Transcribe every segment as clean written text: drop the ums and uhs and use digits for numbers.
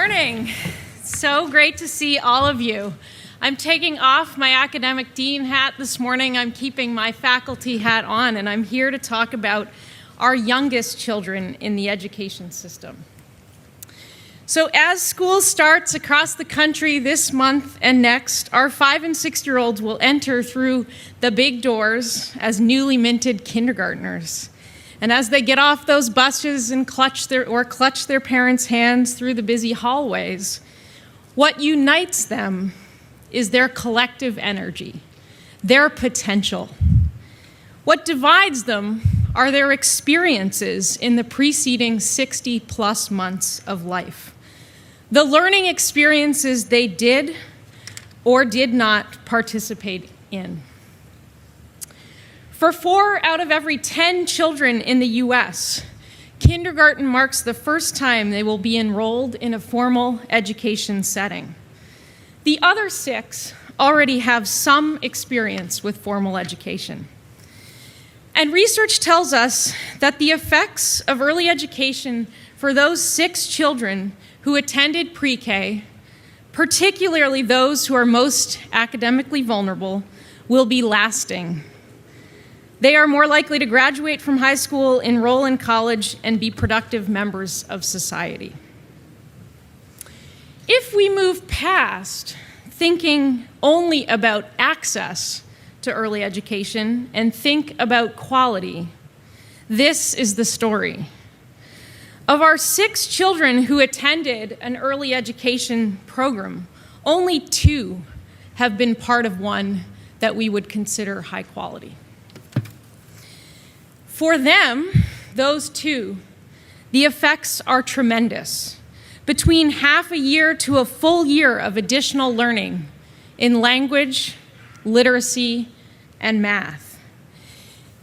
morning. So great to see all of you. I'm taking off my academic dean hat this morning. I'm keeping my faculty hat on, and I'm here to talk about our youngest children in the education system. So as school starts across the country this month and next, our 5- and 6-year-olds will enter through the big doors as newly minted kindergartners. And as they get off those buses and clutch their parents' hands through the busy hallways, what unites them is their collective energy, their potential. What divides them are their experiences in the preceding 60-plus months of life. The learning experiences they did or did not participate in. For 4 out of every 10 children in the U.S., kindergarten marks the first time they will be enrolled in a formal education setting. The other 6 already have some experience with formal education. And research tells us that the effects of early education for those 6 children who attended pre-K, particularly those who are most academically vulnerable, will be lasting. They are more likely to graduate from high school, enroll in college, and be productive members of society. If we move past thinking only about access to early education and think about quality, this is the story. Of our 6 children who attended an early education program, only 2 have been part of one that we would consider high quality. For them, those 2, the effects are tremendous. Between half a year to a full year of additional learning in language, literacy, and math.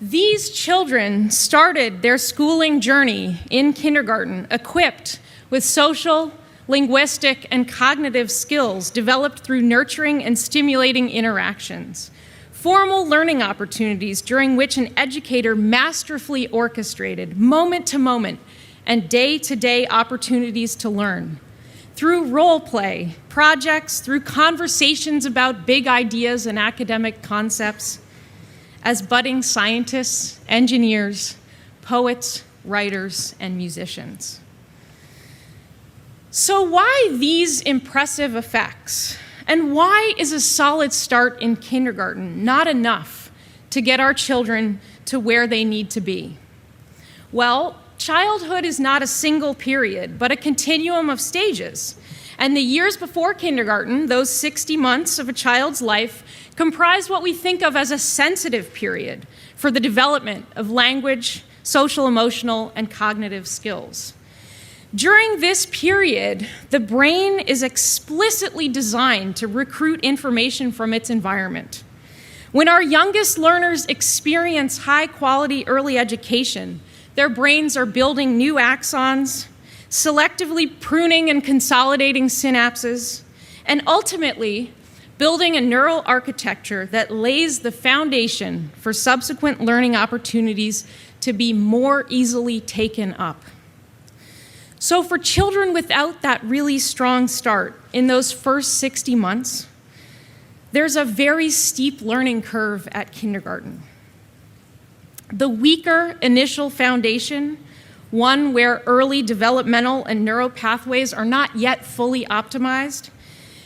These children started their schooling journey in kindergarten equipped with social, linguistic, and cognitive skills developed through nurturing and stimulating interactions. Formal learning opportunities during which an educator masterfully orchestrated moment-to-moment and day-to-day opportunities to learn. Through role play, projects, through conversations about big ideas and academic concepts, as budding scientists, engineers, poets, writers, and musicians. So why these impressive effects? And why is a solid start in kindergarten not enough to get our children to where they need to be? Well, childhood is not a single period, but a continuum of stages. And the years before kindergarten, those 60 months of a child's life, comprise what we think of as a sensitive period for the development of language, social, emotional, and cognitive skills. During this period, the brain is explicitly designed to recruit information from its environment. When our youngest learners experience high-quality early education, their brains are building new axons, selectively pruning and consolidating synapses, and ultimately building a neural architecture that lays the foundation for subsequent learning opportunities to be more easily taken up. So for children without that really strong start in those first 60 months, there's a very steep learning curve at kindergarten. The weaker initial foundation, one where early developmental and neural pathways are not yet fully optimized,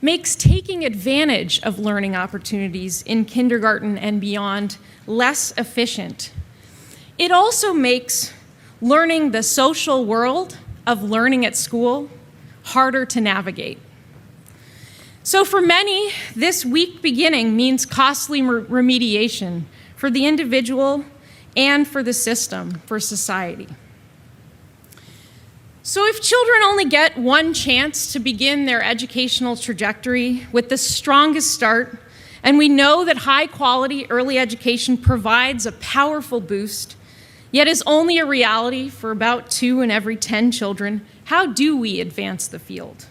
makes taking advantage of learning opportunities in kindergarten and beyond less efficient. It also makes learning the social world of learning at school harder to navigate. So for many, this weak beginning means costly remediation for the individual and for the system, for society. So if children only get one chance to begin their educational trajectory with the strongest start, and we know that high-quality early education provides a powerful boost, yet is only a reality for about 2 in every 10 children, how do we advance the field?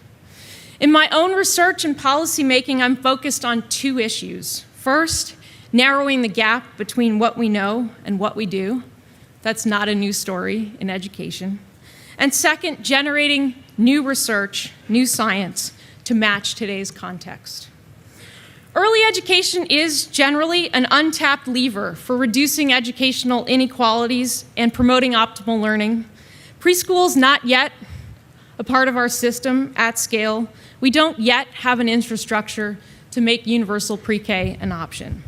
In my own research and policymaking, I'm focused on 2 issues. First, narrowing the gap between what we know and what we do. That's not a new story in education. And second, generating new research, new science to match today's context. Early education is generally an untapped lever for reducing educational inequalities and promoting optimal learning. Preschool is not yet a part of our system at scale. We don't yet have an infrastructure to make universal pre-K an option.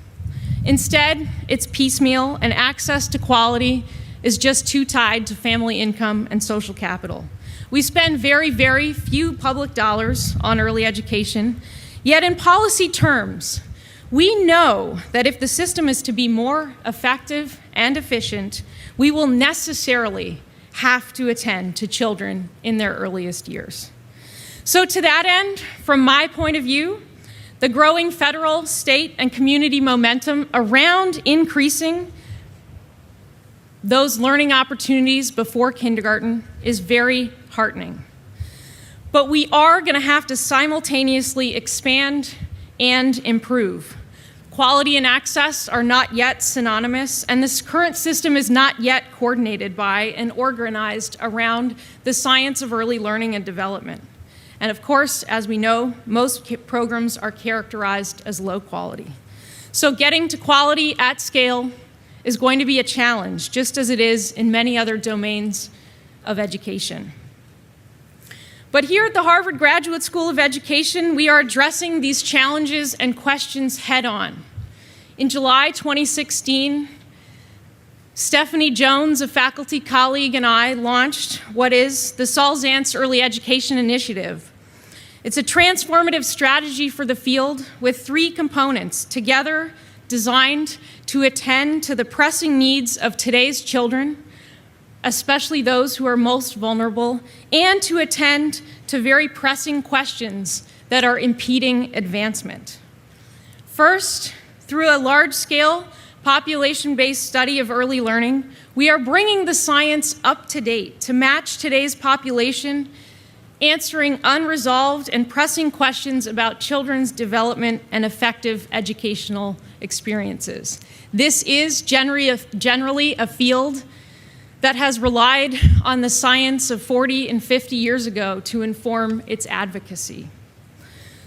Instead, it's piecemeal, and access to quality is just too tied to family income and social capital. We spend very, very few public dollars on early education, yet in policy terms, we know that if the system is to be more effective and efficient, we will necessarily have to attend to children in their earliest years. So to that end, from my point of view, the growing federal, state, and community momentum around increasing those learning opportunities before kindergarten is very heartening. But we are going to have to simultaneously expand and improve. Quality and access are not yet synonymous, and this current system is not yet coordinated by and organized around the science of early learning and development. And of course, as we know, most programs are characterized as low quality. So getting to quality at scale is going to be a challenge, just as it is in many other domains of education. But here at the Harvard Graduate School of Education, we are addressing these challenges and questions head on. In July 2016, Stephanie Jones, a faculty colleague, and I launched what is the Saul Zantz Early Education Initiative. It's a transformative strategy for the field with 3 components, together designed to attend to the pressing needs of today's children, especially those who are most vulnerable, and to attend to very pressing questions that are impeding advancement. First, through a large-scale population-based study of early learning, we are bringing the science up to date to match today's population, answering unresolved and pressing questions about children's development and effective educational experiences. This is generally a field that has relied on the science of 40 and 50 years ago to inform its advocacy.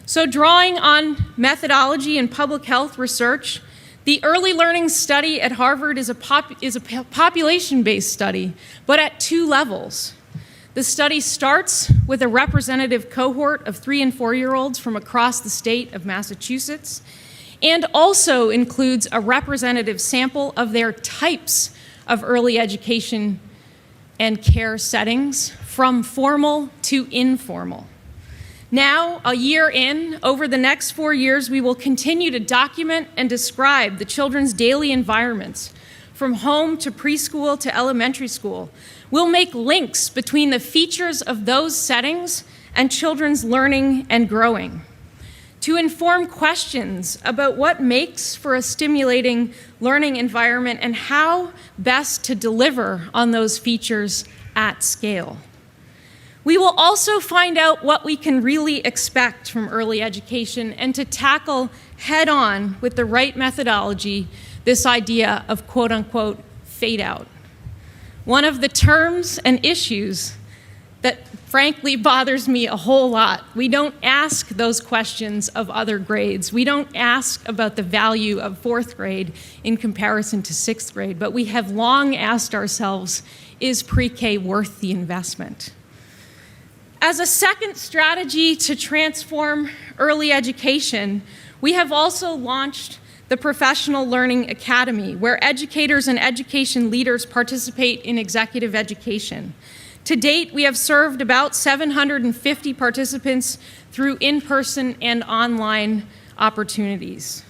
So drawing on methodology and public health research, the early learning study at Harvard is a population-based study, but at 2 levels. The study starts with a representative cohort of 3- and 4-year-olds from across the state of Massachusetts, and also includes a representative sample of their types of early education and care settings, from formal to informal. Now, a year in, over the next 4 years, we will continue to document and describe the children's daily environments, from home to preschool to elementary school. We'll make links between the features of those settings and children's learning and growing, to inform questions about what makes for a stimulating learning environment and how best to deliver on those features at scale. We will also find out what we can really expect from early education and to tackle head-on with the right methodology this idea of quote-unquote fade out. One of the terms and issues that frankly bothers me a whole lot. We don't ask those questions of other grades. We don't ask about the value of 4th grade in comparison to 6th grade, but we have long asked ourselves, is pre-K worth the investment? As a second strategy to transform early education, we have also launched the Professional Learning Academy, where educators and education leaders participate in executive education. To date, we have served about 750 participants through in-person and online opportunities.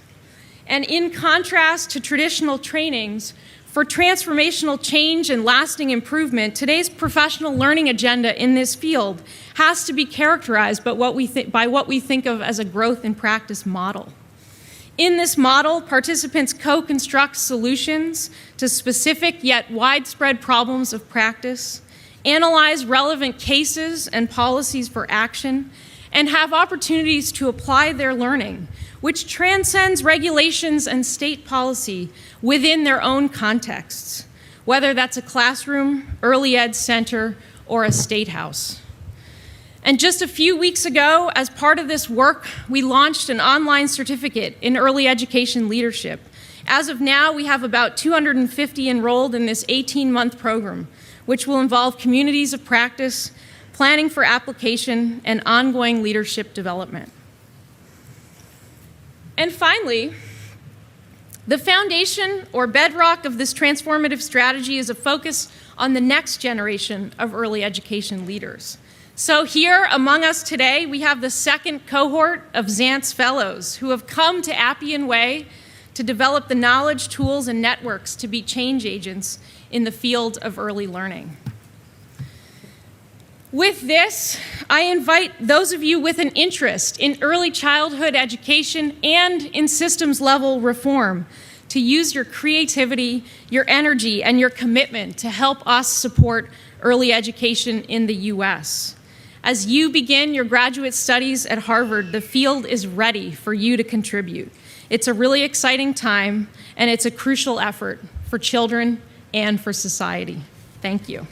And in contrast to traditional trainings, for transformational change and lasting improvement, today's professional learning agenda in this field has to be characterized by what we think of as a growth in practice model. In this model, participants co-construct solutions to specific yet widespread problems of practice, analyze relevant cases and policies for action, and have opportunities to apply their learning, which transcends regulations and state policy within their own contexts, whether that's a classroom, early ed center, or a state house. And just a few weeks ago, as part of this work, we launched an online certificate in early education leadership. As of now, we have about 250 enrolled in this 18-month program, which will involve communities of practice, planning for application, and ongoing leadership development. And finally, the foundation or bedrock of this transformative strategy is a focus on the next generation of early education leaders. So here among us today, we have the second cohort of Zantz Fellows who have come to Appian Way to develop the knowledge, tools, and networks to be change agents in the field of early learning. With this, I invite those of you with an interest in early childhood education and in systems level reform to use your creativity, your energy, and your commitment to help us support early education in the U.S. As you begin your graduate studies at Harvard, the field is ready for you to contribute. It's a really exciting time, and it's a crucial effort for children and for society. Thank you.